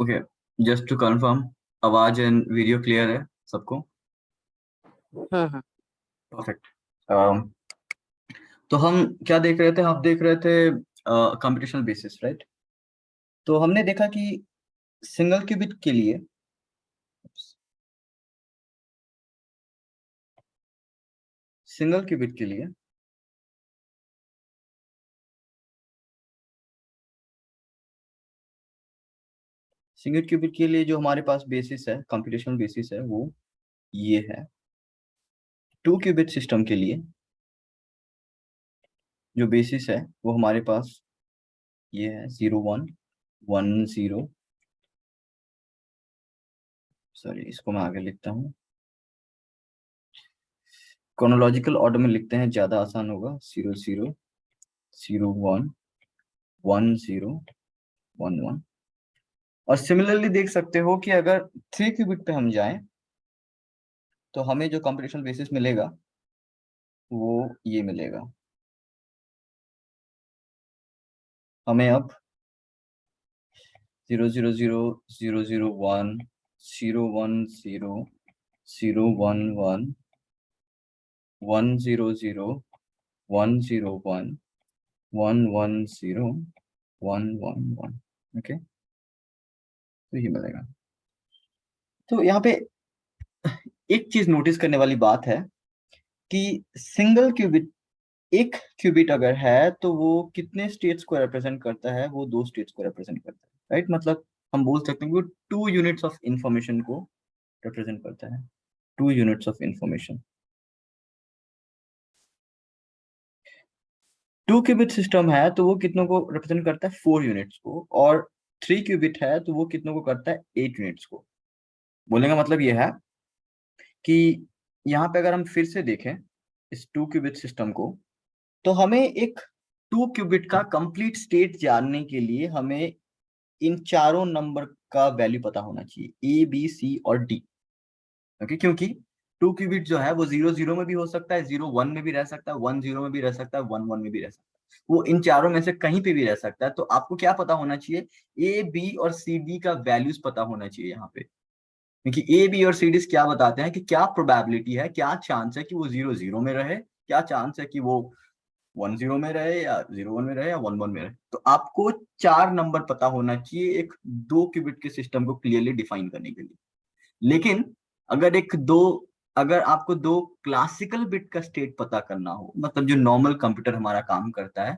Okay, just to confirm, आवाज and video clear है सबको? हाँ। परफेक्ट। तो हम क्या देख रहे थे? हम देख रहे थे कंप्यूटेशनल बेसिस, राइट? तो हमने देखा कि सिंगल क्यूबिट के लिए सिंगल क्यूबिट के लिए सिंगल क्यूबिट के लिए जो हमारे पास बेसिस है, कंप्यूटेशनल बेसिस है, वो ये है। टू क्यूबिट सिस्टम के लिए जो बेसिस है वो हमारे पास ये है, 0 1 1 0। सॉरी, इसको मैं आगे लिखता हूँ, क्रोनोलॉजिकल ऑर्डर में लिखते हैं, ज्यादा आसान होगा। 0 0 0 1 1 0 1 1। और सिमिलरली देख सकते हो कि अगर 3 क्यूबिट पे हम जाएं तो हमें जो कंप्यूटेशनल बेसिस मिलेगा वो ये मिलेगा। हमें अब 0 0 0 0 0 1 0 1 0 0 1 1 1 0 0 1 0 1 1 1 0 1 1 1। ओके, तो ये मिलेगा। तो यहाँ पे एक चीज नोटिस करने वाली बात है कि सिंगल क्यूबिट, एक क्यूबिट अगर है तो वो कितने स्टेट्स को रिप्रेजेंट करता है? वो 2 स्टेट्स को रिप्रेजेंट करता है, राइट? मतलब हम बोल सकते हैं कि वो 2 यूनिट्स ऑफ इंफॉर्मेशन को रिप्रेजेंट करता है। 2 units of information. 2 qubit system है तो वो कितनों को रिप्रेजेंट करता है? 4 यूनिट्स को। और 3 क्यूबिट है तो वो कितनों को करता है? 8 यूनिट्स को। बोलने का मतलब ये है कि यहाँ पे अगर हम फिर से देखें इस 2 क्यूबिट सिस्टम को, तो हमें एक 2 क्यूबिट का कंप्लीट स्टेट जानने के लिए हमें इन चारों नंबर का वैल्यू पता होना चाहिए, A B C और D। ओके, क्योंकि 2 क्यूबिट जो है वो 0 0 में भी हो सकता है, 0 1 में भी रह सकता है, 1 0 में भी रह सकता है, 1 1 में भी रह सकता है। वो इन चारों में से कहीं पे भी रह सकता है। तो आपको क्या पता होना चाहिए? A B और C D का वैल्यूज पता होना चाहिए यहाँ पे। क्योंकि A B और C D क्या बताते हैं कि क्या प्रोबेबिलिटी है, क्या चांस है कि वो 0 0 में रहे, क्या चांस है कि वो 1 0 में रहे, या 0 1 में रहे, या 1 1 में रहे। तो आपको 4 नंबर पता होना चाहिए एक 2 क्यूबिट के सिस्टम को क्लियरली डिफाइन करने के लिए। लेकिन अगर अगर आपको 2 क्लासिकल बिट का स्टेट पता करना हो, मतलब जो नॉर्मल कंप्यूटर हमारा काम करता है,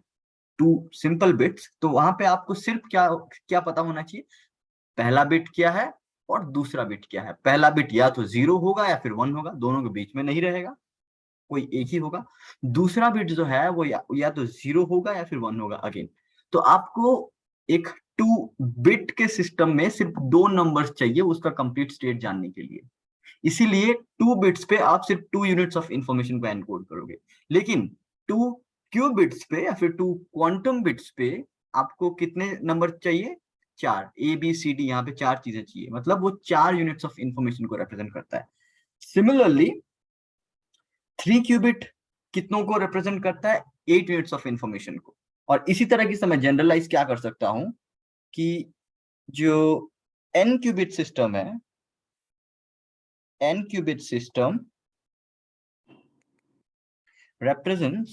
2 सिंपल बिट्स, तो वहां पे आपको सिर्फ क्या क्या पता होना चाहिए? पहला बिट क्या है और दूसरा बिट क्या है। पहला बिट या तो 0 होगा या फिर 1 होगा, दोनों के बीच में नहीं रहेगा, कोई एक ही होगा। दूसरा बिट जो है वो या तो 0 होगा या फिर 1 होगा अगेन। तो आपको एक 2 बिट के सिस्टम में सिर्फ 2 नंबर्स चाहिए उसका कंप्लीट स्टेट जानने के लिए। इसीलिए 2 बिट्स पे आप सिर्फ 2 यूनिट्स ऑफ इंफॉर्मेशन को एनकोड करोगे। लेकिन 2 क्यूबिट्स पे या फिर 2 क्वांटम बिट्स पे आपको कितने नंबर चाहिए? 4। A B C D, यहाँ पे 4 चीजें चाहिए, मतलब वो 4 यूनिट्स ऑफ इंफॉर्मेशन को रिप्रेजेंट करता है। सिमिलरली 3 क्यूबिट कितनों को रिप्रेजेंट करता है? 8 यूनिट्स ऑफ इंफॉर्मेशन को। और इसी तरह की मैं जनरलाइज क्या कर सकता हूं कि जो N qubit system represents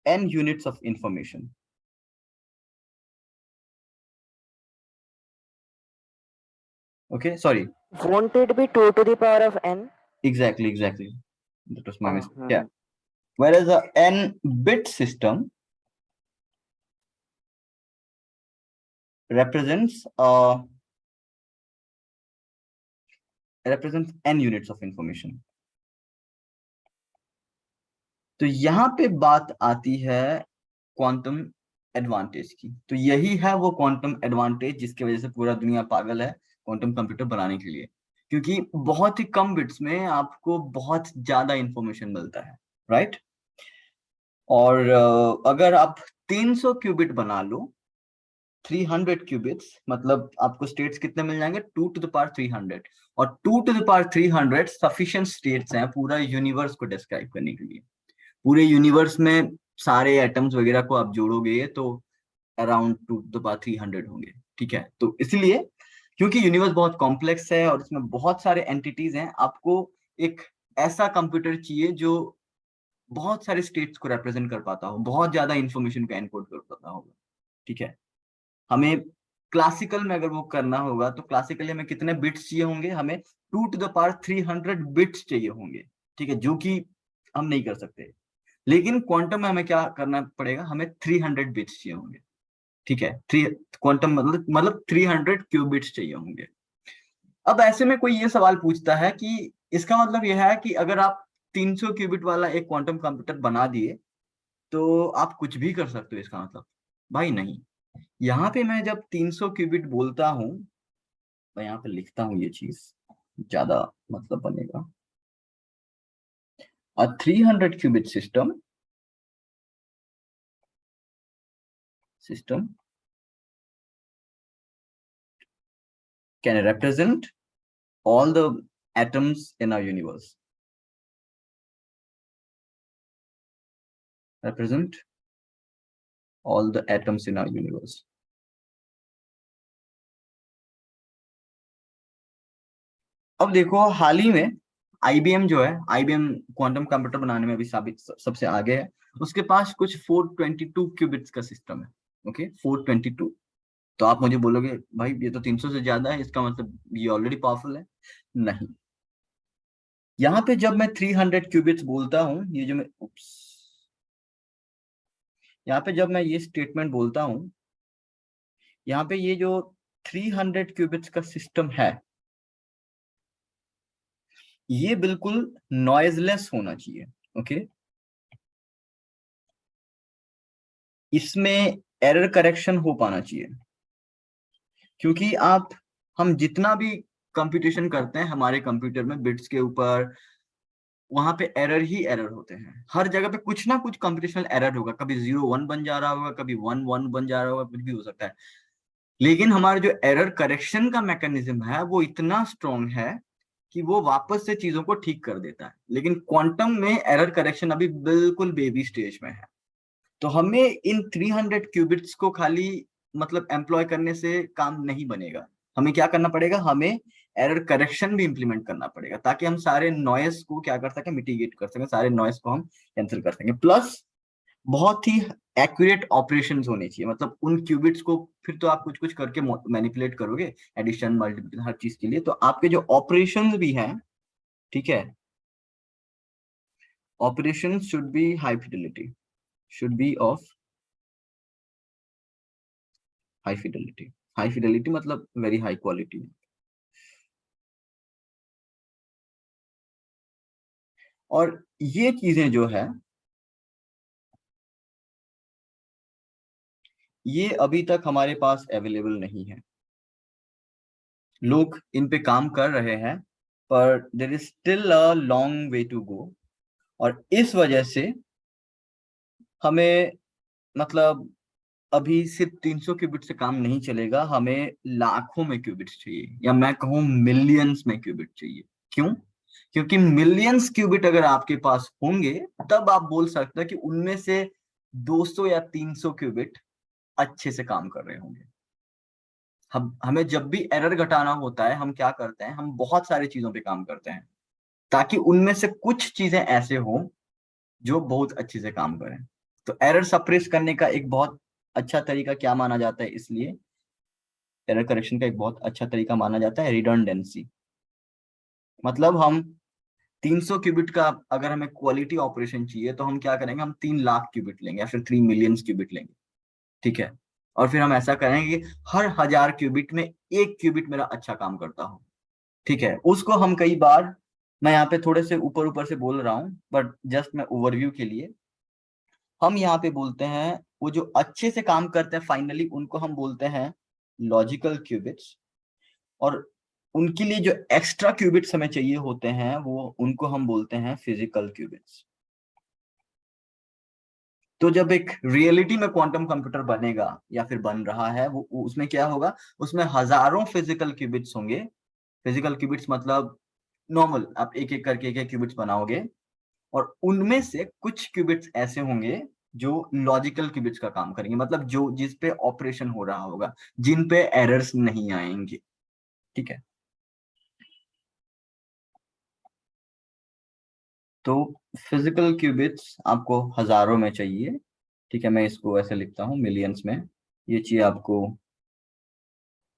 N units of information. Okay, sorry. Won't it be 2 to the power of n? Exactly. That was my mistake. Yeah. Whereas a N-bit system represents N units of information. तो यहाँ पे बात आती है quantum advantage की। तो यही है वो क्वांटम एडवांटेज जिसकी वजह से पूरा दुनिया पागल है क्वांटम कंप्यूटर बनाने के लिए। क्योंकि बहुत ही कम बिट्स में आपको बहुत ज्यादा इंफॉर्मेशन मिलता है, राइट? और अगर आप 300 क्यूबिट बना लो, 300 क्यूबिट्स, मतलब आपको स्टेट्स कितने मिल जाएंगे? 2 to the power 300। और 2 to the power 300 sufficient states हैं पूरा यूनिवर्स को डिस्क्राइब करने के लिए। पूरे यूनिवर्स में सारे एटम्स वगैरह को आप जोड़ोगे तो अराउंड 2⁻³ होंगे। ठीक है, तो इसलिए क्योंकि यूनिवर्स बहुत कॉम्प्लेक्स है और इसमें बहुत सारे एंटिटीज हैं, आपको एक ऐसा कंप्यूटर चाहिए जो बहुत सारे स्टेट्स को रिप्रेजेंट कर पाता हो, बहुत ज्यादा इंफॉर्मेशन को एनकोड कर पाता होगा। ठीक है, हमें क्लासिकल में अगर वो करना होगा तो क्लासिकली हमें कितने बिट्स चाहिए होंगे, हमें 2⁻³ बिट्स चाहिए होंगे। ठीक है, जो कि हम नहीं कर सकते। लेकिन क्वांटम में हमें क्या करना पड़ेगा, हमें 300 बिट्स चाहिए होंगे। ठीक है, थ्री क्वांटम मतलब 300 क्यूबिट्स चाहिए होंगे। अब ऐसे में कोई ये सवाल पूछता है कि इसका मतलब यह है कि अगर आप 300 क्यूबिट वाला एक क्वांटम कंप्यूटर बना दिए तो आप कुछ भी कर सकते हो, इसका मतलब? भाई नहीं। यहाँ पे मैं जब 300 क्यूबिट बोलता हूँ, मैं यहाँ पे लिखता हूँ ये चीज, ज्यादा मतलब बनेगा। A 300 qubit system can represent all the atoms in our universe. Represent all the atoms in our universe. अब देखो, हाल ही में आईबीएम जो है, आईबीएम क्वांटम कंप्यूटर बनाने में भी साबित सबसे आगे है। उसके पास कुछ 422 क्यूबिट्स का सिस्टम है। ओके, 422। तो आप मुझे बोलोगे भाई ये तो 300 से ज्यादा है, इसका मतलब ये ऑलरेडी पावरफुल है। नहीं, यहाँ पे जब मैं 300 क्यूबिट्स बोलता हूँ, ये जो मैं यहाँ पे जब मैं ये स्टेटमेंट बोलता हूँ, यहाँ पे ये जो 300 क्यूबिट्स का सिस्टम है, ये बिल्कुल नॉइजलेस होना चाहिए। ओके, इसमें एरर करेक्शन हो पाना चाहिए, क्योंकि हम जितना भी कंप्यूटेशन करते हैं हमारे कंप्यूटर में बिट्स के ऊपर, वहां पे एरर ही एरर होते हैं। हर जगह पे कुछ ना कुछ कंप्यूटेशनल एरर होगा, कभी 0 1 बन जा रहा होगा, कभी 1 1 बन जा रहा होगा, कुछ भी हो सकता है। लेकिन हमारा जो एरर करेक्शन का मैकेनिज्म है वो इतना स्ट्रॉन्ग है कि वो वापस से चीजों को ठीक कर देता है। लेकिन क्वांटम में एरर करेक्शन अभी बिल्कुल बेबी स्टेज में है। तो हमें इन 300 क्यूबिट्स को खाली मतलब एम्प्लॉय करने से काम नहीं बनेगा। हमें क्या करना पड़ेगा, हमें एरर करेक्शन भी इंप्लीमेंट करना पड़ेगा, ताकि हम सारे नॉइस को क्या कर सकें, मिटिगेट कर सकें, सारे नॉइस को हम कैंसिल कर सकें। प्लस बहुत ही एक्यूरेट ऑपरेशंस होने चाहिए, मतलब उन क्यूबिट्स को फिर तो आप कुछ कुछ करके मैनिपुलेट करोगे, एडिशन मल्टीप्लिकेशन हर चीज के लिए, तो आपके जो ऑपरेशंस भी हैं, ठीक है, operation should be high Fidelity, should be of high Fidelity. High Fidelity मतलब वेरी हाई क्वालिटी। और ये चीजें जो है, ये अभी तक हमारे पास अवेलेबल नहीं है। लोग इन पे काम कर रहे हैं, पर there is still a long way to go. और इस वजह से हमें मतलब अभी सिर्फ 300 क्यूबिट से काम नहीं चलेगा, हमें लाखों में क्यूबिट्स चाहिए, या मैं कहूं मिलियंस में क्यूबिट चाहिए। क्यों? क्योंकि मिलियंस क्यूबिट अगर आपके पास होंगे, तब आप बोल सकते हैं कि उनमें से 200 या 300 क्यूबिट अच्छे से काम कर रहे होंगे। हम हमें जब भी एरर घटाना होता है, हम क्या करते हैं, हम बहुत सारी चीजों पे काम करते हैं, ताकि उनमें से कुछ चीजें ऐसे हों जो बहुत अच्छे से काम करें। तो एरर सप्रेस करने का एक बहुत अच्छा तरीका क्या माना जाता है, इसलिए एरर करेक्शन का एक बहुत अच्छा तरीका माना जाता है रिडंडेंसी। मतलब हम 300 क्यूबिट का अगर हमें क्वालिटी ऑपरेशन चाहिए तो हम क्या करेंगे, हम 3 लाख क्यूबिट लेंगे या फिर 3 मिलियन क्यूबिट लेंगे। ठीक है, और फिर हम ऐसा करेंगे कि हर 1000 क्यूबिट में एक क्यूबिट मेरा अच्छा काम करता हो। ठीक है, उसको हम कई बार, मैं यहाँ पे थोड़े से ऊपर ऊपर से बोल रहा हूँ, बट जस्ट मैं ओवरव्यू के लिए, हम यहाँ पे बोलते हैं वो जो अच्छे से काम करते हैं फाइनली उनको हम बोलते हैं लॉजिकल क्यूबिट्स। और उनके लिए जो एक्स्ट्रा क्यूबिट्स हमें चाहिए होते हैं, वो उनको हम बोलते हैं फिजिकल क्यूबिट्स। तो जब एक रियलिटी में क्वांटम कंप्यूटर बनेगा या फिर बन रहा है, वो उसमें क्या होगा, उसमें हजारों फिजिकल क्यूबिट्स होंगे। फिजिकल क्यूबिट्स मतलब नॉर्मल आप एक एक करके एक एक क्यूबिट्स बनाओगे, और उनमें से कुछ क्यूबिट्स ऐसे होंगे जो लॉजिकल क्यूबिट्स का काम करेंगे, मतलब जो जिस पे ऑपरेशन हो रहा होगा, जिन पे एरर्स नहीं आएंगे। ठीक है, तो फिजिकल क्यूबिट्स आपको हजारों में चाहिए। ठीक है, मैं इसको ऐसे लिखता हूँ मिलियंस में, ये चाहिए आपको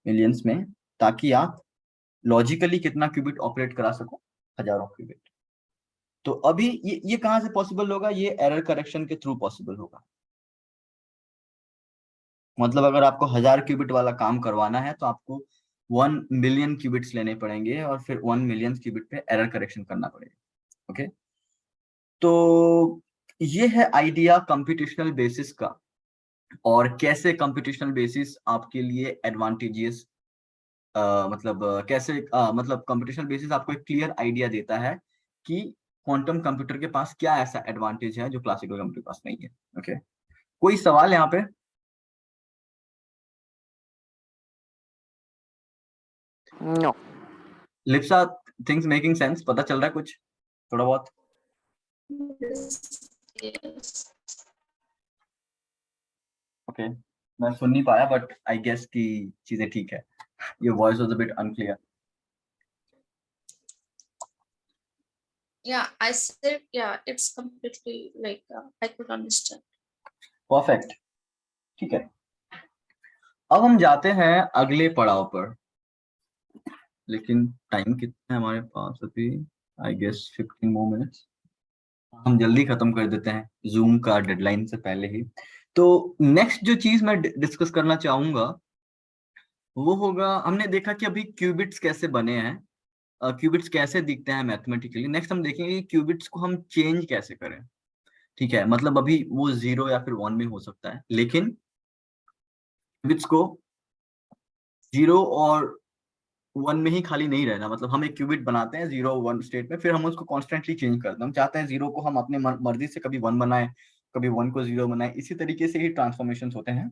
मिलियंस में, ताकि आप लॉजिकली कितना क्यूबिट ऑपरेट करा सको, हजारों क्यूबिट। तो अभी ये कहां से पॉसिबल होगा, ये एरर करेक्शन के थ्रू पॉसिबल होगा। मतलब अगर आपको 1000 क्यूबिट वाला काम करवाना है तो आपको 1 मिलियन क्यूबिट्स लेने पड़ेंगे और फिर 1 मिलियन क्यूबिट पे एरर करेक्शन करना पड़ेगा। ओके, तो ये है आइडिया कंप्यूटेशनल बेसिस का, और कैसे कंप्यूटेशनल बेसिस आपके लिए एडवांटेजियस, मतलब कैसे मतलब कंप्यूटेशनल बेसिस आपको एक क्लियर आइडिया देता है कि क्वांटम कंप्यूटर के पास क्या ऐसा एडवांटेज है जो क्लासिकल कंप्यूटर के पास नहीं है। ओके, कोई सवाल यहाँ पे? No. Lipsa, things making sense? पता चल रहा है कुछ थोड़ा बहुत? Yes. ओके, मैं सुन नहीं पाया बट आई गेस कि चीजें ठीक है। Your voice was a bit unclear. Yeah, I said, yeah, it's completely like I could understand. Perfect, ठीक है। अब हम जाते हैं अगले पड़ाव पर, लेकिन टाइम कितना है हमारे पास अभी? I guess 15 more minutes. हम जल्दी खत्म कर देते हैं जूम का डेडलाइन से पहले ही। तो नेक्स्ट जो चीज मैं डिस्कस करना चाहूंगा वो होगा, हमने देखा कि अभी क्यूबिट्स कैसे बने हैं, क्यूबिट्स कैसे दिखते हैं मैथमेटिकली। नेक्स्ट हम देखेंगे कि क्यूबिट्स को हम चेंज कैसे करें। ठीक है, मतलब अभी वो 0 या फिर 1 में हो सकता है, लेकिन क्यूबिट्स को 0 और 1 में ही खाली नहीं रहना। मतलब हम एक क्यूबिट बनाते हैं 0 1 स्टेट में, फिर हम उसको कॉन्स्टेंटली चेंज करते हैं। हम चाहते हैं 0 को हम अपने मर्जी से कभी 1 बनाए, कभी 1 को 0 बनाए, इसी तरीके से ही ट्रांसफॉर्मेशन होते हैं।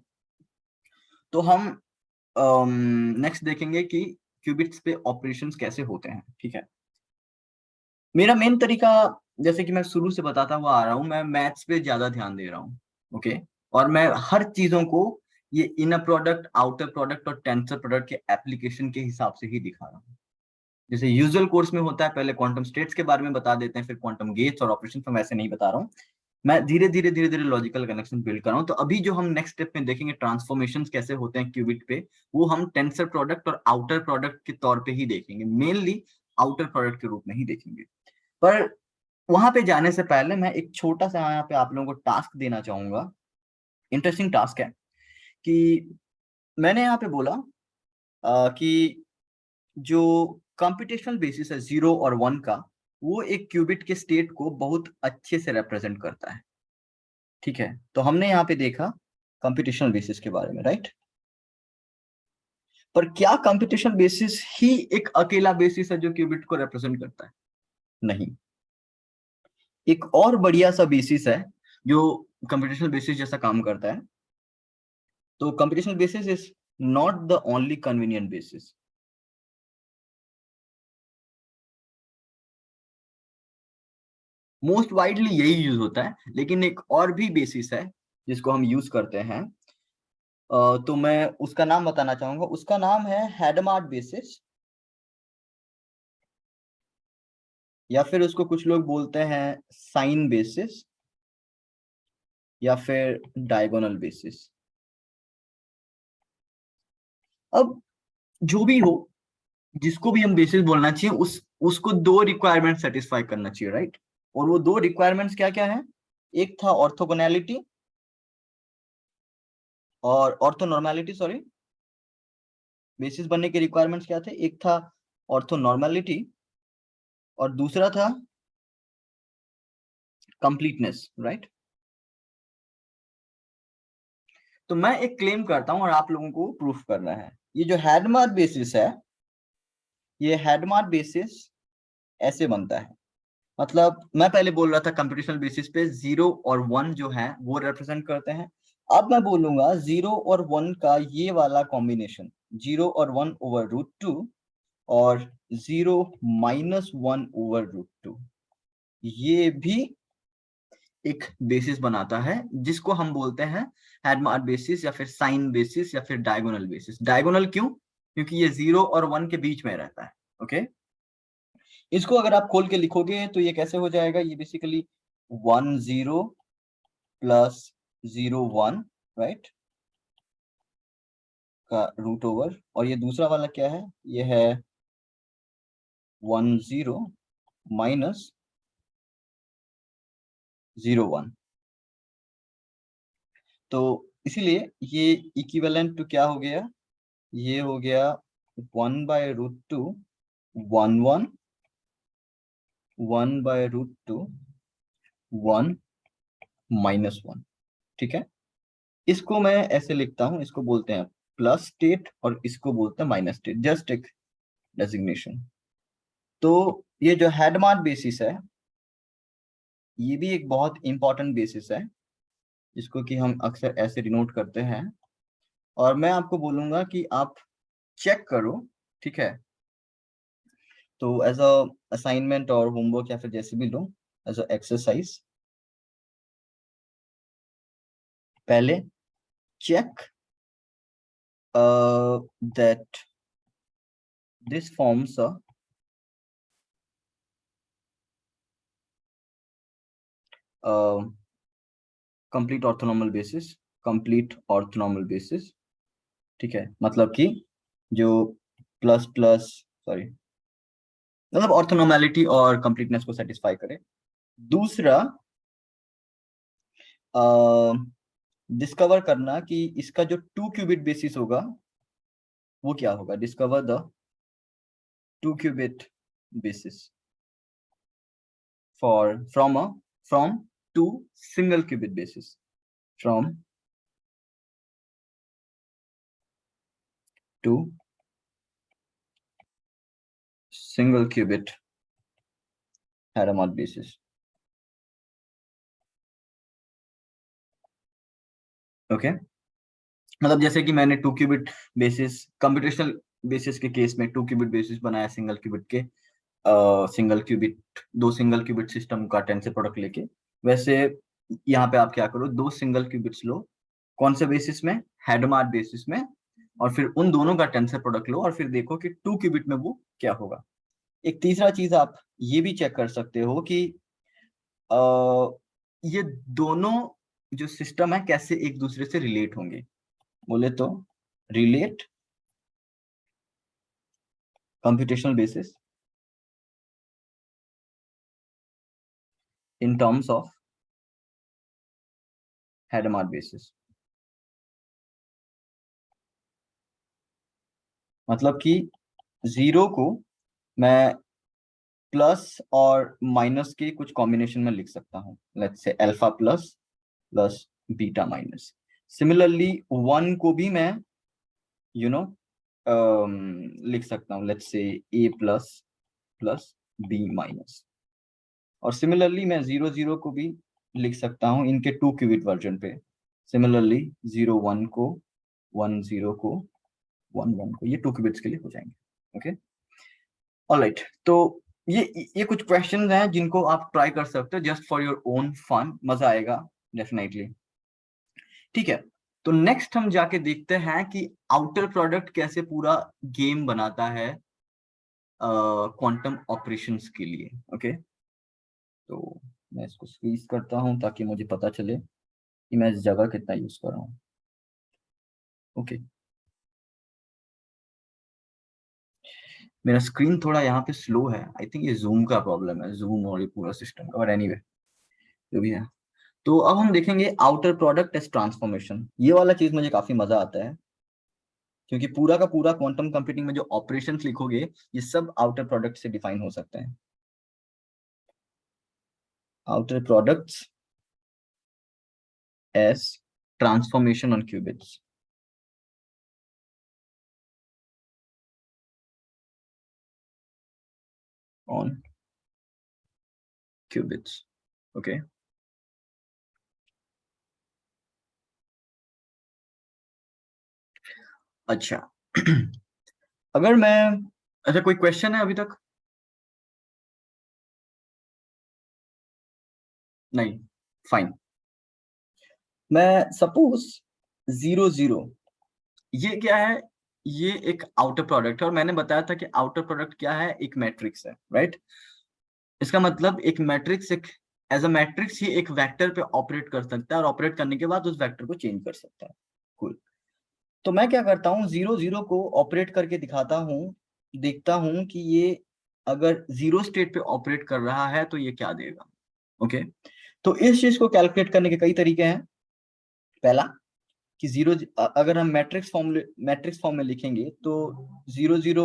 तो हम नेक्स्ट देखेंगे कि क्यूबिट्स पे ऑपरेशंस कैसे होते हैं। ठीक है, मेरा मेन तरीका, जैसे कि मैं शुरू से बताता हुआ आ रहा हूँ, मैं मैथ्स पे ज्यादा ध्यान दे रहा हूँ। ओके, और मैं हर चीजों को ये इनर प्रोडक्ट, आउटर प्रोडक्ट और टेंसर प्रोडक्ट के एप्लीकेशन के हिसाब से ही दिखा रहा हूँ। जैसे यूजुअल कोर्स में होता है, पहले क्वांटम स्टेट्स के बारे में बता देते हैं, फिर क्वांटम गेट्स और ऑपरेशन। मैं वैसे नहीं बता रहा हूँ, मैं धीरे धीरे लॉजिकल कनेक्शन बिल्ड कर रहा हूँ। तो अभी जो हम नेक्स्ट स्टेप में देखेंगे ट्रांसफॉर्मेशंस कैसे होते हैं क्यूबिट पे, वो हम टेंसर प्रोडक्ट और आउटर प्रोडक्ट के तौर पे ही देखेंगे, मेनली आउटर प्रोडक्ट के रूप में ही देखेंगे। पर वहां पे जाने से पहले मैं एक छोटा सा यहाँ पे आप लोगों को टास्क देना चाहूंगा। इंटरेस्टिंग टास्क है कि मैंने यहाँ पे बोला कि जो कंप्यूटेशनल बेसिस है 0 और 1 का, वो एक क्यूबिट के स्टेट को बहुत अच्छे से रिप्रेजेंट करता है। ठीक है, तो हमने यहाँ पे देखा कंप्यूटेशनल बेसिस के बारे में, राइट? पर क्या कंप्यूटेशनल बेसिस ही एक अकेला बेसिस है जो क्यूबिट को रिप्रेजेंट करता है? नहीं, एक और बढ़िया सा बेसिस है जो कंप्यूटेशनल बेसिस जैसा काम करता है। तो computational basis is not the only convenient basis. Most widely यही यूज होता है, लेकिन एक और भी बेसिस है जिसको हम यूज करते हैं। तो मैं उसका नाम बताना चाहूंगा, उसका नाम है हैडमार्ड बेसिस, या फिर उसको कुछ लोग बोलते हैं साइन बेसिस, या फिर डायगोनल बेसिस। अब जो भी हो, जिसको भी हम बेसिस बोलना चाहिए, उसको दो रिक्वायरमेंट सेटिस्फाई करना चाहिए, राइट? और वो दो रिक्वायरमेंट्स क्या क्या है? एक था ऑर्थोगोनैलिटी और ऑर्थोनॉर्मेलिटी, सॉरी। बेसिस बनने के रिक्वायरमेंट्स क्या थे? एक था ऑर्थोनॉर्मेलिटी और दूसरा था कंप्लीटनेस, राइट? तो मैं एक क्लेम करता हूं और आप लोगों को प्रूफ करना है। ये जो हैडमार्क बेसिस है, ये हैडमार्क बेसिस ऐसे बनता है। मतलब मैं पहले बोल रहा था कंप्यूटेशनल बेसिस पे 0 और 1 जो है वो रिप्रेजेंट करते हैं। अब मैं बोलूंगा 0 और 1 का ये वाला कॉम्बिनेशन, 0 और 1/√2 और 0 - 1/√2, ये भी एक बेसिस बनाता है जिसको हम बोलते हैं हैडमार्ड बेसिस या फिर साइन बेसिस या फिर डायगोनल बेसिस। डायगोनल क्यों? क्योंकि ये 0 और 1 के बीच में रहता है। ओके, इसको अगर आप खोल के लिखोगे तो ये कैसे हो जाएगा? ये बेसिकली 1 0 प्लस 0 1, राइट, का रूट ओवर, और ये दूसरा वाला क्या है? ये है 1 0 माइनस 0 1। तो इसीलिए ये इक्विवेलेंट टू क्या हो गया? ये हो गया 1/√2 1 1 1/√2 1 माइनस 1। ठीक है, इसको मैं ऐसे लिखता हूं, इसको बोलते हैं प्लस स्टेट और इसको बोलते हैं माइनस स्टेट, जस्ट एक डेजिग्नेशन। तो ये जो हैडमार्ड बेसिस है ये भी एक बहुत इंपॉर्टेंट बेसिस है जिसको कि हम अक्सर ऐसे डिनोट करते हैं, और मैं आपको बोलूंगा कि आप चेक करो। ठीक है, तो एज अ असाइनमेंट और होमवर्क या फिर जैसे भी लो, एज अ एक्सरसाइज, पहले check that this forms a complete orthonormal basis, complete orthonormal basis। ठीक है, मतलब कि जो प्लस प्लस, सॉरी, मतलब ऑर्थोनॉर्मेलिटी और कंप्लीटनेस को सेटिस्फाई करे। दूसरा, डिस्कवर करना कि इसका जो 2 क्यूबिट बेसिस होगा वो क्या होगा। Discover the 2 qubit basis from 2 single qubit basis, from 2 single qubit Hadamard basis। Okay, मतलब जैसे कि मैंने 2 क्यूबिट बेसिस, कंप्यूटेशनल बेसिस के केस में 2 क्यूबिट बेसिस बनाया सिंगल क्यूबिट के, single qubit, 2 single qubit system का टेंसर प्रोडक्ट लेके, वैसे यहाँ पे आप क्या करो, 2 सिंगल क्यूबिट्स लो, कौन से बेसिस में? हैडमार्ड बेसिस में, और फिर उन दोनों का टेंसर प्रोडक्ट लो और फिर देखो कि 2 क्यूबिट में वो क्या होगा। एक तीसरा चीज आप ये भी चेक कर सकते हो कि ये दोनों जो सिस्टम है कैसे एक दूसरे से रिलेट होंगे। बोले तो relate computational basis in terms of Hadamard basis। मतलब कि 0 को मैं प्लस और माइनस के कुछ कॉम्बिनेशन में लिख सकता हूँ, लेट्स से alpha plus plus beta minus. Similarly 1 को भी मैं यू नो लिख सकता हूँ, let's say A plus plus B minus. और सिमिलरली मैं 0 0 को भी लिख सकता हूँ इनके 2 क्यूबिट वर्जन पे। सिमिलरली 0 1 को, 1 0 को, 1 1 को, ये 2 क्यूबिट्स के लिए हो जाएंगे। ओके, ऑलराइट, तो ये कुछ क्वेश्चंस हैं जिनको आप ट्राई कर सकते हो just for your own fun, मजा आएगा डेफिनेटली। ठीक है, तो नेक्स्ट हम जाके देखते हैं कि आउटर प्रोडक्ट कैसे पूरा गेम बनाता है क्वांटम ऑपरेशंस के लिए। ओके, तो मैं इसको स्क्वीज करता हूं ताकि मुझे पता चले कि मैं इस जगह कितना यूज कर रहा हूँ। ओके, मेरा स्क्रीन थोड़ा यहाँ पे स्लो है, आई थिंक ये जूम का प्रॉब्लम है, जूम और ये पूरा सिस्टम का, बट एनीवे जो भी है। तो अब हम देखेंगे आउटर प्रोडक्ट एज ट्रांसफॉर्मेशन। ये वाला चीज मुझे काफी मजा आता है क्योंकि पूरा का पूरा क्वांटम कंप्यूटिंग में जो ऑपरेशंस लिखोगे ये सब आउटर प्रोडक्ट से डिफाइन हो सकते हैं। Outer products as transformation on qubits. On qubits, okay. अच्छा अगर मैं, अच्छा कोई क्वेश्चन है अभी तक? नहीं, फाइन। मैं सपोज 0 0, ये क्या है, ये एक आउटर प्रोडक्ट है और मैंने बताया था कि आउटर प्रोडक्ट क्या है, एक मैट्रिक्स है, राइट। इसका मतलब एक मैट्रिक्स एक एज अ मैट्रिक्स ही एक वेक्टर पे ऑपरेट कर सकता है और ऑपरेट करने के बाद उस वेक्टर को चेंज कर सकता है। कूल। तो मैं क्या करता हूँ, 0 0 को ऑपरेट करके दिखाता हूँ, देखता हूँ कि ये अगर जीरो स्टेट पे ऑपरेट कर रहा है तो ये क्या देगा। ओके, तो इस चीज को कैलकुलेट करने के कई तरीके हैं। पहला कि अगर हम मैट्रिक्स फॉर्म में लिखेंगे तो 0 0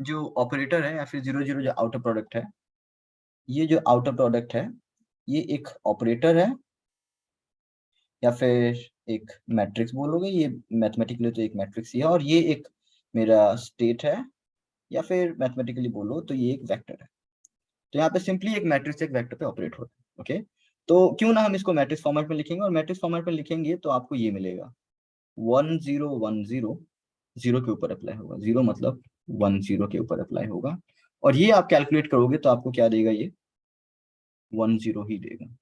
जो ऑपरेटर है या फिर 0 0 जो आउटर प्रोडक्ट है, ये जो आउटर प्रोडक्ट है ये एक ऑपरेटर है या फिर एक मैट्रिक्स बोलोगे, ये मैथमेटिकली तो एक मैट्रिक्स ही है, और ये एक मेरा स्टेट है, या फिर मैथमेटिकली बोलो तो ये एक वेक्टर है। तो यहाँ पे सिंपली एक मैट्रिक्स एक वेक्टर पे ऑपरेट होता है। ओके, तो क्यों ना हम इसको मैट्रिक्स फॉर्मेट में लिखेंगे, और मैट्रिक्स फॉर्मेट में लिखेंगे तो आपको ये मिलेगा 1 0 1 0, 0 के ऊपर अप्लाई होगा, 0 मतलब 1 0 के ऊपर अप्लाई होगा, और ये आप कैलकुलेट करोगे तो आपको क्या देगा, ये 1 0 ही देगा।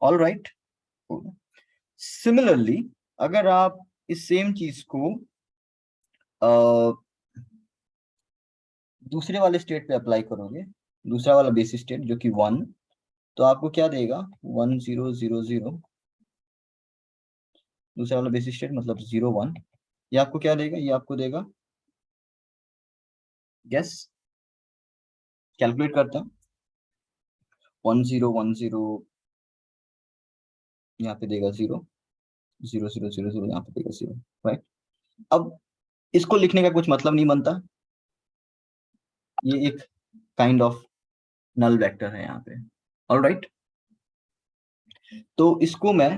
All right. सिमिलरली अगर आप इस सेम चीज को दूसरे वाले स्टेट पे अप्लाई करोगे, दूसरा वाला बेसिस स्टेट जो कि 1, तो आपको क्या देगा 1 0 0 0, दूसरा वाला बेसिस स्टेट मतलब 0 1, ये आपको क्या देगा, ये आपको देगा, गेस, कैलकुलेट करता हूं, 1 0 1 0, यहाँ पे देगा 0 0 0 0 0, यहाँ पे देगा 0, राइट। अब इसको लिखने का कुछ मतलब नहीं बनता, ये एक काइंड ऑफ नल वेक्टर है यहाँ पे। ऑल राइट, तो इसको मैं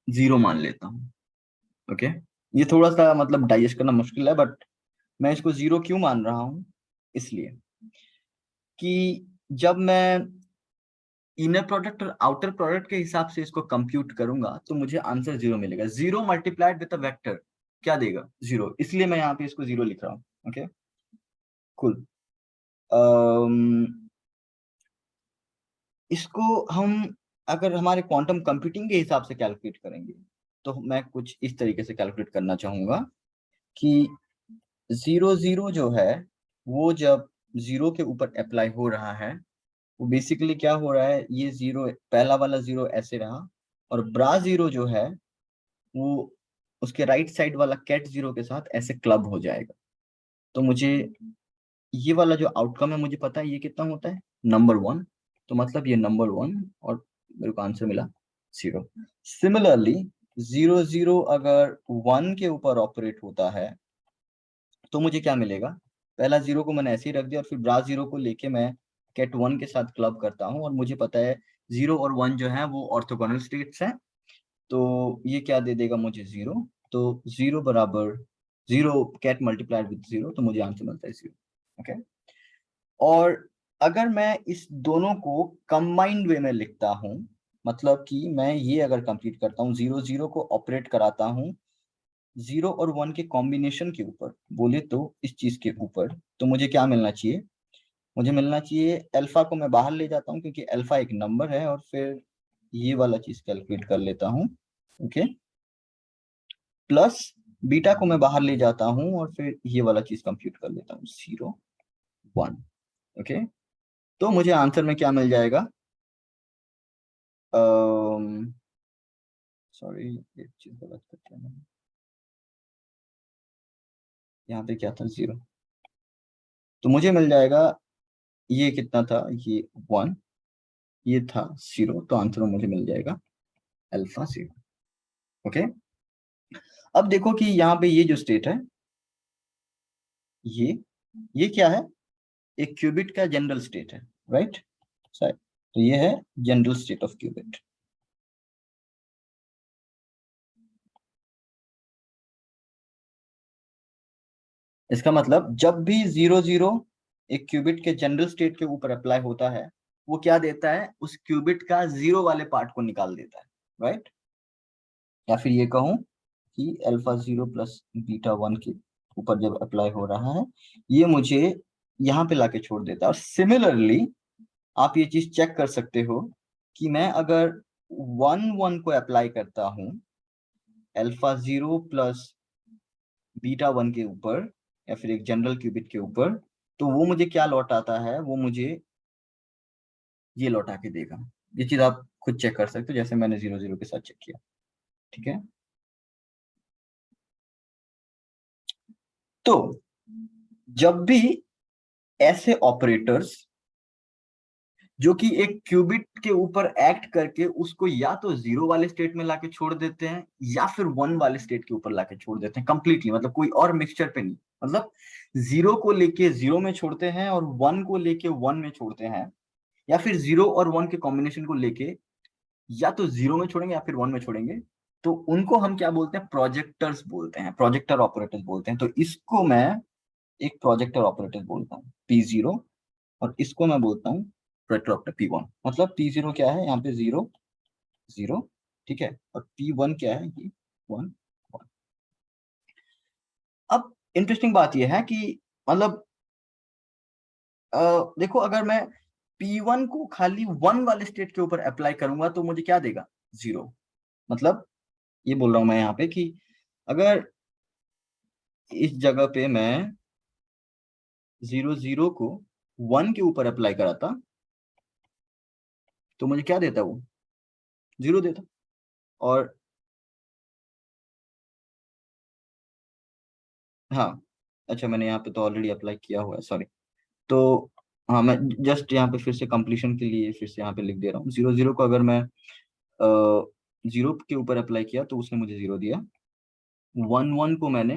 0 मान लेता हूँ। ओके, ये थोड़ा सा मतलब डाइजेस्ट करना मुश्किल है, बट मैं इसको 0 क्यों मान रहा हूँ, इसलिए कि जब मैं इनर प्रोडक्ट और आउटर प्रोडक्ट के हिसाब से इसको कंप्यूट करूंगा तो मुझे आंसर 0 मिलेगा। 0 मल्टीप्लाइड विद अ वेक्टर क्या देगा, 0, इसलिए मैं यहाँ पे इसको 0 लिख रहा हूँ। Okay, cool. इसको हम अगर हमारे क्वांटम कंप्यूटिंग के हिसाब से कैलकुलेट करेंगे तो मैं कुछ इस तरीके से कैलकुलेट करना चाहूंगा कि 0 0 जो है वो जब 0 के ऊपर अप्लाई हो रहा है, वो बेसिकली क्या हो रहा है, ये 0 पहला वाला 0 ऐसे रहा, और ब्रा 0 जो है वो उसके राइट साइड वाला कैट 0 के साथ ऐसे क्लब हो जाएगा। तो मुझे ये वाला जो आउटकम है मुझे पता है ये कितना होता है, नंबर 1, तो मतलब ये नंबर 1, और मेरे को आंसर मिला 0। सिमिलरली 0 0 अगर 1 के ऊपर ऑपरेट होता है तो मुझे क्या मिलेगा, पहला 0 को मैंने ऐसे ही रख दिया और फिर ब्रा 0 को लेके मैं कैट 1 के साथ क्लब करता हूँ, और मुझे पता है 0 और 1 जो है वो ऑर्थोगोनल स्टेट्स हैं, तो ये क्या दे देगा मुझे 0, तो 0 बराबर 0 कैट मल्टीप्लाइड विद 0, तो मुझे आंसर मिलता है 0। ओके, और अगर मैं इस दोनों को कंबाइंड वे में लिखता हूं, मतलब कि मैं ये अगर कंप्लीट करता हूँ 0 0 को ऑपरेट कराता हूँ 0 और 1 के कॉम्बिनेशन के ऊपर, बोले तो इस चीज के ऊपर, तो मुझे क्या मिलना चाहिए, मुझे मिलना चाहिए अल्फा को मैं बाहर ले जाता हूँ क्योंकि अल्फा एक नंबर है, और फिर ये वाला चीज कैलकुलेट कर लेता हूँ। ओके, प्लस बीटा को मैं बाहर ले जाता हूँ और फिर ये वाला चीज कंप्यूट कर लेता हूँ 0 1। ओके, तो मुझे आंसर में क्या मिल जाएगा, सॉरी एक चीज गलत कर दिया मैंने, यहाँ पे क्या था 0, तो मुझे मिल जाएगा, ये कितना था, ये 1, ये था 0, तो आंसर में मुझे मिल जाएगा अल्फा 0। ओके, अब देखो कि यहाँ पे ये जो स्टेट है, ये क्या है, एक क्यूबिट का जनरल स्टेट है, राइट, तो ये है जनरल स्टेट ऑफ क्यूबिट। इसका मतलब जब भी 0 0 एक क्यूबिट के जनरल स्टेट के ऊपर अप्लाई होता है, वो क्या देता है, उस क्यूबिट का 0 वाले पार्ट को निकाल देता है, राइट। या फिर ये कहूं कि अल्फा 0 प्लस बीटा 1 के ऊपर जब अप्लाई हो रहा है, ये मुझे यहाँ पे लाके छोड़ देता है। और सिमिलरली आप ये चीज चेक कर सकते हो कि मैं अगर 1 को अप्लाई करता हूं अल्फा 0 प्लस बीटा 1 के ऊपर या फिर एक जनरल क्यूबिट के ऊपर, तो वो मुझे क्या लौटाता है, वो मुझे ये लौटा के देगा। ये चीज आप खुद चेक कर सकते हो, जैसे मैंने 0 0 के साथ चेक किया। ठीक है, तो जब भी ऐसे ऑपरेटर्स जो कि एक क्यूबिट के ऊपर एक्ट करके उसको या तो 0 वाले स्टेट में लाके छोड़ देते हैं या फिर 1 वाले स्टेट के ऊपर लाके छोड़ देते हैं कंप्लीटली, मतलब कोई और मिक्सचर पे नहीं, मतलब 0 को लेके 0 में छोड़ते हैं और 1 को लेके 1 में छोड़ते हैं, या फिर 0 और 1 के कॉम्बिनेशन को लेके या तो 0 में छोड़ेंगे या फिर 1 में छोड़ेंगे, तो उनको हम क्या बोलते हैं, प्रोजेक्टर्स बोलते हैं, प्रोजेक्टर ऑपरेटर्स बोलते हैं। तो इसको मैं एक प्रोजेक्टर ऑपरेटर बोलता हूँ P0, और इसको मैं बोलता हूँ प्रोजेक्टर ऑपरेटर P1। मतलब P0 क्या है, यहाँ पे 0 0, ठीक है, और P1 क्या है, ये 1 1। अब इंटरेस्टिंग बात यह है कि मतलब देखो, अगर मैं P1 को खाली 1 वाले स्टेट के ऊपर अप्लाई करूंगा तो मुझे क्या देगा, 0। मतलब ये बोल रहा हूं मैं यहाँ पे कि अगर इस जगह पे मैं 0 0 को 1 के ऊपर अप्लाई कराता तो मुझे क्या देता, वो 0 देता। और हाँ, अच्छा मैंने यहाँ पे तो ऑलरेडी अप्लाई किया हुआ है, सॉरी। तो हाँ, मैं जस्ट यहाँ पे फिर से कंप्लीशन के लिए फिर से यहाँ पे लिख दे रहा हूँ। 0 0 को अगर मैं 0 के ऊपर अप्लाई किया तो उसने मुझे 0 दिया। 1 1 को मैंने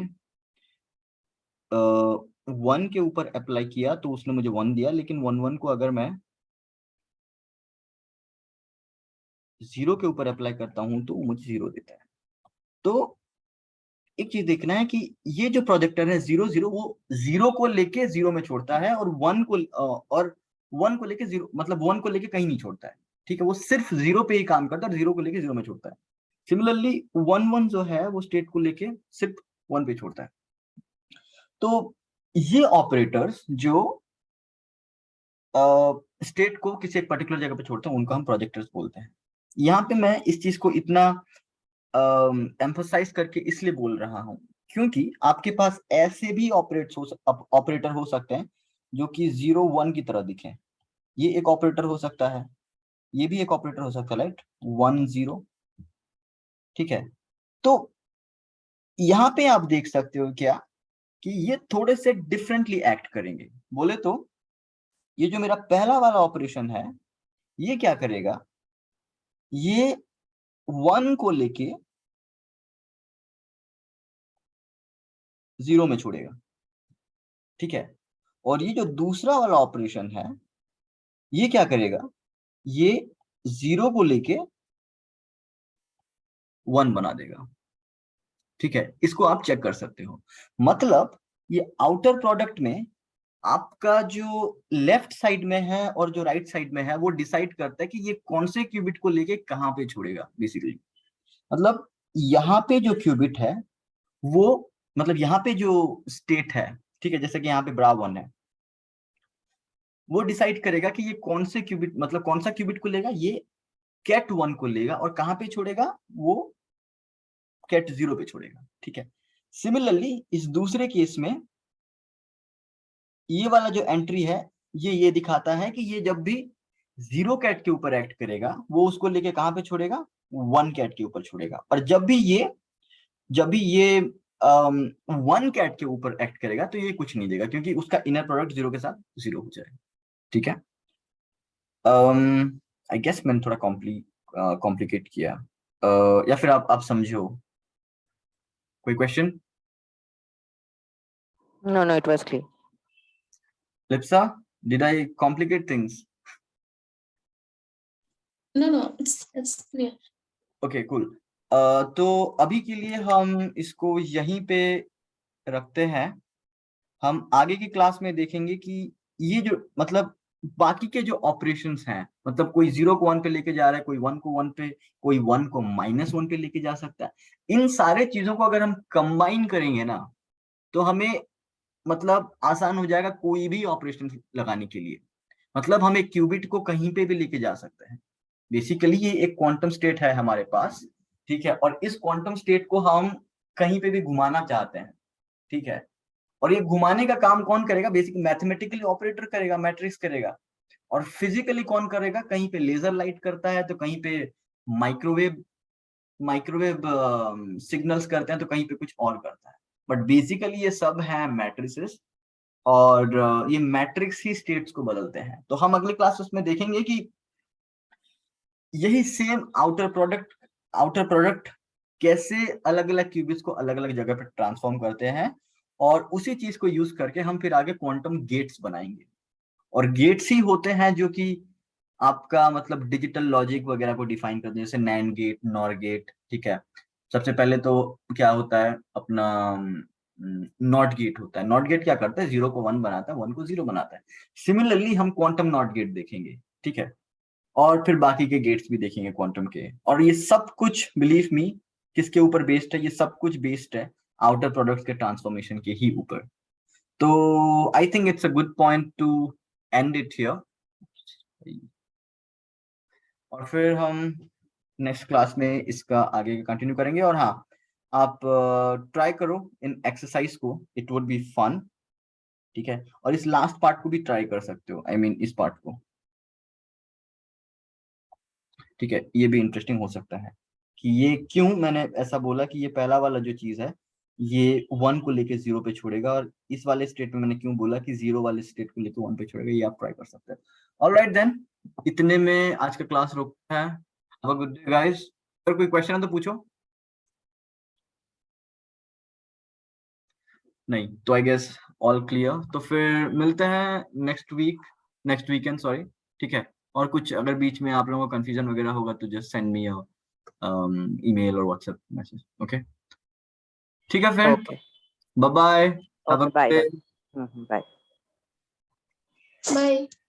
1 के ऊपर अप्लाई किया तो उसने मुझे 1 दिया, लेकिन 1 1 को अगर मैं 0 के ऊपर अप्लाई करता हूँ तो मुझे 0 देता है। तो एक चीज देखना है कि ये जो प्रोजेक्टर है 0 0, वो 0 को लेके 0 में छोड़ता है, और 1 को और 1 को लेके 0, मतलब 1 को लेके कहीं नहीं छोड़ता है। ठीक है, वो सिर्फ 0 पे ही काम करता है और 0 को लेके 0 में छोड़ता है। सिमिलरली 1 1 जो है वो स्टेट को लेके सिर्फ 1 पे छोड़ता है। तो ये ऑपरेटर्स जो स्टेट को किसी एक पर्टिकुलर जगह पे छोड़ते हैं उनको हम प्रोजेक्टर्स बोलते हैं। यहाँ पे मैं इस चीज को इतना एम्फसाइज करके इसलिए बोल रहा हूं क्योंकि आपके पास ऐसे भी ऑपरेटर हो सकते हैं जो कि 0 1 की तरह दिखे। ये एक ऑपरेटर हो सकता है, ये भी एक ऑपरेटर हो सकता है, राइट, 1 0। ठीक है, तो यहाँ पे आप देख सकते हो क्या कि ये थोड़े से डिफरेंटली एक्ट करेंगे। बोले तो ये जो मेरा पहला वाला ऑपरेशन है, ये क्या करेगा, ये 1 को लेके 0 में छोड़ेगा। ठीक है, और ये जो दूसरा वाला ऑपरेशन है, ये क्या करेगा, ये 0 को लेके 1 बना देगा। ठीक है, इसको आप चेक कर सकते हो। मतलब ये आउटर प्रोडक्ट में आपका जो लेफ्ट साइड में है और जो राइट साइड में है वो डिसाइड करता है कि ये कौन से क्यूबिट को लेके कहां पे छोड़ेगा बेसिकली। मतलब यहाँ पे जो क्यूबिट है वो, मतलब यहाँ पे जो स्टेट है, ठीक है, जैसे कि यहाँ पे बड़ा 1 है, वो डिसाइड करेगा कि ये कौन से क्यूबिट, मतलब कौन सा क्यूबिट को लेगा, ये कैट 1 को लेगा और कहां पे छोड़ेगा, वो कैट 0 पे छोड़ेगा। ठीक है, सिमिलरली इस दूसरे केस में ये वाला जो एंट्री है, ये दिखाता है कि ये जब भी 0 कैट के ऊपर एक्ट करेगा वो उसको लेके कहां पे छोड़ेगा, 1 कैट के ऊपर छोड़ेगा। और जब भी ये 1 कैट के ऊपर एक्ट करेगा तो ये कुछ नहीं देगा क्योंकि उसका इनर प्रोडक्ट 0 के साथ 0 हो जाएगा। ठीक है, आई गेस मैंने थोड़ा कॉम्प्लिकेट किया, या फिर आप समझो। कोई question? No, no, it was clear. Lipsa, did I complicate things? No, it's clear. Okay, cool. तो अभी के लिए हम इसको यहीं पे रखते हैं। हम आगे की क्लास में देखेंगे कि ये जो, मतलब बाकी के जो ऑपरेशंस हैं, मतलब कोई 0 को 1 पे लेके जा रहा है, कोई 1 को 1 पे, कोई 1 को -1 पे लेके जा सकता है। इन सारे चीजों को अगर हम कंबाइन करेंगे ना तो हमें, मतलब आसान हो जाएगा कोई भी ऑपरेशन लगाने के लिए। मतलब हम एक क्यूबिट को कहीं पे भी लेके जा सकते हैं, बेसिकली ये एक क्वांटम स्टेट है हमारे पास, ठीक है, और इस क्वांटम स्टेट को हम कहीं पे भी घुमाना चाहते हैं, ठीक है, और ये घुमाने का काम कौन करेगा? बेसिक मैथमेटिकली ऑपरेटर करेगा, मैट्रिक्स करेगा, और फिजिकली कौन करेगा? कहीं पे लेजर लाइट करता है, तो कहीं पे माइक्रोवेव सिग्नल्स करते हैं, तो कहीं पे कुछ और करता है। बट बेसिकली ये सब है मैट्रिसेस, और ये मैट्रिक्स ही स्टेट्स को बदलते हैं। तो हम अगले क्लासेस में देखेंगे कि यही सेम आउटर प्रोडक्ट कैसे अलग अलग क्यूबिट्स को अलग अलग जगह पे ट्रांसफॉर्म करते हैं, और उसी चीज को यूज करके हम फिर आगे क्वांटम गेट्स बनाएंगे। और गेट्स ही होते हैं जो कि आपका मतलब डिजिटल लॉजिक वगैरह को डिफाइन करते हैं, जैसे नैंड गेट, नॉर गेट, ठीक है। सबसे पहले तो क्या होता है अपना नॉट गेट होता है। नॉट गेट क्या करता है? 0 को 1 बनाता है, 1 को 0 बनाता है। सिमिलरली हम क्वांटम नॉट गेट देखेंगे, ठीक है, और फिर बाकी के गेट्स भी देखेंगे क्वांटम के। और ये सब कुछ बिलीव मी किसके ऊपर बेस्ड है? ये सब कुछ बेस्ड है आउटर प्रोडक्ट्स के ट्रांसफॉर्मेशन के ही ऊपर। तो I think it's a good point two and it here, और फिर हम नेक्स्ट क्लास में इसका आगे कंटिन्यू करेंगे। और हाँ, आप ट्राई करो इन एक्सरसाइज को, इट वुड बी फन, ठीक है, और इस लास्ट पार्ट को भी ट्राई कर सकते हो, आई मीन इस पार्ट को, ठीक है, ये भी इंटरेस्टिंग हो सकता है कि ये क्यों मैंने ऐसा बोला कि ये पहला वाला जो चीज है ये 1 को लेके 0 पे छोड़ेगा, और इस वाले स्टेट में मैंने क्यों बोला कि 0 वाले स्टेट को लेके 1 पे छोड़ेगा, ये आप ट्राई कर सकते हैं। ऑलराइट देन, इतने में आज का क्लास रोकता है। Have a good day guys. अगर कोई क्वेश्चन है तो पूछो। नहीं तो आई गेस ऑल क्लियर। तो फिर मिलते हैं नेक्स्ट वीकेंड, सॉरी, ठीक है। और कुछ अगर बीच में आप लोगों को कंफ्यूजन वगैरह होगा तो जस्ट सेंड मी ईमेल और व्हाट्सएप मैसेज, ओके, ठीक है फिर, Okay. Bye bye, have a Okay. Good Bye day. then. Bye. Bye.